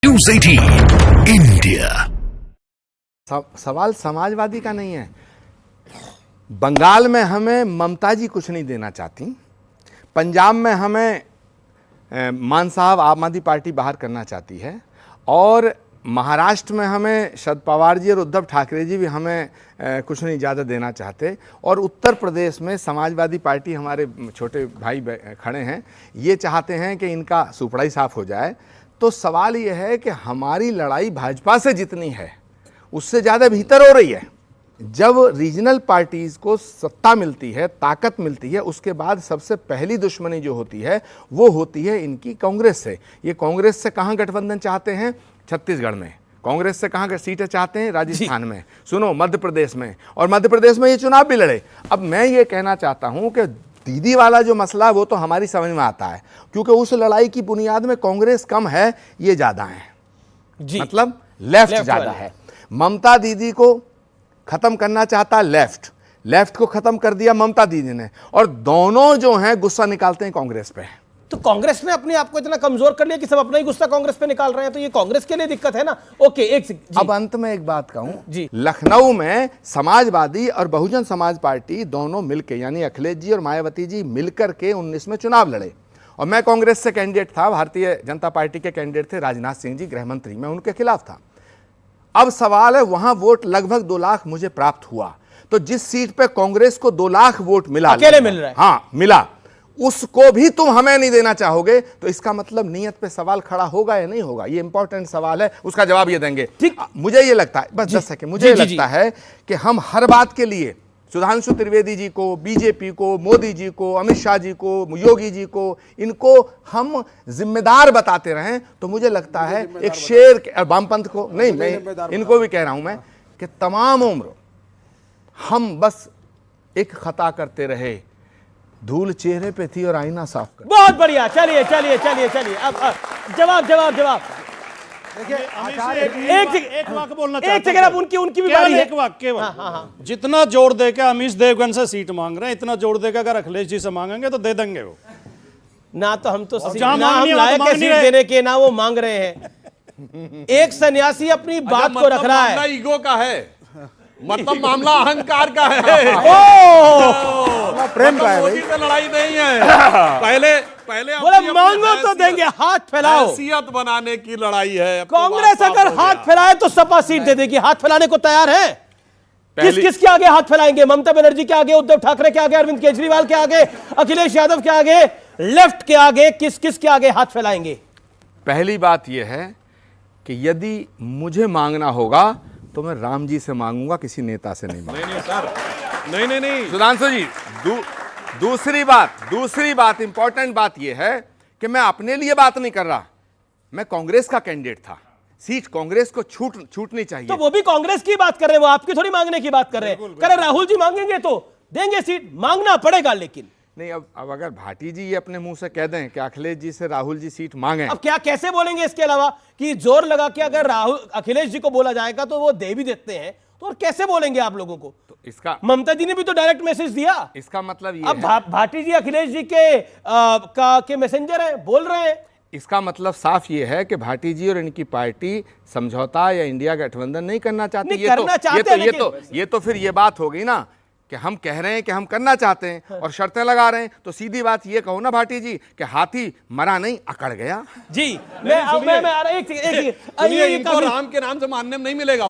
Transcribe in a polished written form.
News 18 India. सवाल समाजवादी का नहीं है। बंगाल में हमें ममता जी कुछ नहीं देना चाहती, पंजाब में हमें मान साहब आम आदमी पार्टी बाहर करना चाहती है, और महाराष्ट्र में हमें शरद पवार जी और उद्धव ठाकरे जी भी हमें कुछ नहीं ज़्यादा देना चाहते, और उत्तर प्रदेश में समाजवादी पार्टी हमारे छोटे भाई खड़े हैं, ये चाहते हैं कि इनका सुपड़ा ही साफ हो जाए। तो सवाल ये है कि हमारी लड़ाई भाजपा से जितनी है उससे ज़्यादा भीतर हो रही है। जब रीजनल पार्टीज़ को सत्ता मिलती है, ताकत मिलती है, उसके बाद सबसे पहली दुश्मनी जो होती है वो होती है इनकी कांग्रेस से। ये कांग्रेस से कहाँ गठबंधन चाहते हैं? छत्तीसगढ़ में। कांग्रेस से कहाँ सीटें चाहते हैं? राजस्थान में। सुनो, मध्य प्रदेश में, और मध्य प्रदेश में ये चुनाव भी लड़े। अब मैं ये कहना चाहता हूँ कि दीदी वाला जो मसला है वो तो हमारी समझ में आता है, क्योंकि उस लड़ाई की बुनियाद में कांग्रेस कम है, ये ज़्यादा है, मतलब लेफ्ट ज़्यादा है। ममता दीदी को खत्म करना चाहता लेफ्ट को खत्म कर दिया ममता दीदी ने, और दोनों जो हैं गुस्सा निकालते हैं कांग्रेस पे। तो कांग्रेस ने अपने आप को इतना कमजोर कर लिया कि सब अपना ही गुस्सा कांग्रेस पे निकाल रहे हैं, तो ये कांग्रेस के लिए दिक्कत है ना। ओके, अब अंत में एक बात कहूं जी, लखनऊ में समाजवादी और बहुजन समाज पार्टी दोनों मिलकर, यानी अखिलेश जी और मायावती जी मिलकर के 19 में चुनाव लड़े, और मैं कांग्रेस से कैंडिडेट था, भारतीय जनता पार्टी के कैंडिडेट थे राजनाथ सिंह जी, गृह मंत्री, मैं उनके खिलाफ था। अब सवाल है, वहां वोट लगभग 2 लाख मुझे प्राप्त हुआ, तो जिस सीट पे कांग्रेस को 2 लाख वोट मिला, अकेले मिल रहा है, हाँ मिला, उसको भी तुम हमें नहीं देना चाहोगे, तो इसका मतलब नीयत पे सवाल खड़ा होगा या नहीं होगा? ये इंपॉर्टेंट सवाल है, उसका जवाब ये देंगे। ठीक, मुझे ये लगता है, बस 10 सेकंड, मुझे ये लगता है कि हम हर बात के लिए सुधांशु त्रिवेदी जी को, बीजेपी को, मोदी जी को, अमित शाह जी को, योगी जी को, इनको हम जिम्मेदार बताते रहें, तो मुझे लगता है एक शेर, वामपंथ को नहीं, मैं इनको भी कह रहा हूं मैं, कि तमाम उम्र हम बस एक खता करते रहे, धूल चेहरे पे थी और आईना साफ कर। बहुत बढ़िया, चलिए चलिए चलिए चलिए, अब जवाब जवाब जवाब। एक वाक्य बोलना चाहता हूं। एक सेकंड, अब उनकी भी बारी है। एक वाक्य केवल। जितना जोड़ देकर अमीश देवगन से सीट मांग रहे हैं, इतना जोड़ देकर अगर अखिलेश जी से मांगेंगे तो दे देंगे वो। ना तो हम तो जहां ना हम मांगनी है, लायक तो है मांगनी सीट है। देने के, ना वो मांग रहे हैं। एक सन्यासी अपनी बात को रख रहा है, ईगो का है, मतलब मामला अहंकार का है। प्रेम का है मोदी से लड़ाई नहीं है। पहले बोले अपनी मांगो तो देंगे, हाथ फैलाओ। हैसियत बनाने की लड़ाई है। अब तो कांग्रेस बात अगर साफ हो हाथ गया। फैलाए तो सपा सीट दे देगी। हाथ फैलाने को तैयार है। पहली- किस के आगे हाथ फैलाएंगे? ममता बनर्जी के आगे, उद्धव ठाकरे के आगे, अरविंद केजरीवाल के आगे, अखिलेश यादव के आगे, लेफ्ट के आगे, किस के आगे हाथ फैलाएंगे? पहली बात यह है कि यदि मुझे मांगना होगा तो मैं राम जी से मांगूंगा, किसी नेता से नहीं मांगूंगा। नहीं सर, नहीं सुधांशु जी, दूसरी बात इंपॉर्टेंट बात यह है कि मैं अपने लिए बात नहीं कर रहा, मैं कांग्रेस का कैंडिडेट था, सीट कांग्रेस को छूटनी चाहिए। तो वो भी कांग्रेस की बात कर रहे हैं, वो आपकी थोड़ी मांगने की बात कर रहे हैं। कह रहे राहुल जी मांगेंगे तो देंगे सीट, मांगना पड़ेगा। लेकिन नहीं, अब अगर भाटी जी ये अपने मुंह से कह दें कि अखिलेश जी से राहुल जी सीट मांगे, अब क्या कैसे बोलेंगे इसके अलावा कि जोर लगा के अगर राहुल अखिलेश जी को बोला जाएगा तो वो दे भी देते हैं, तो और कैसे बोलेंगे आप लोगों को? तो इसका ममता जी ने भी तो डायरेक्ट मैसेज दिया। इसका मतलब ये अब है, भाटी जी अखिलेश जी के मैसेंजर हैं, बोल रहे हैं। इसका मतलब साफ ये है कि भाटी जी और इनकी पार्टी समझौता या इंडिया गठबंधन नहीं करना चाहती। नहीं, करना चाहते हैं, ये तो फिर ये बात हो गई ना कि हम कह रहे हैं कि हम करना चाहते हैं और शर्तें लगा रहे हैं, तो सीधी बात ये कहो ना भाटी जी कि हाथी मरा नहीं, अकड़ गया। जी, मैं आ रहा, एक सुनिए, इनको राम के नाम से मानने में नहीं मिलेगा।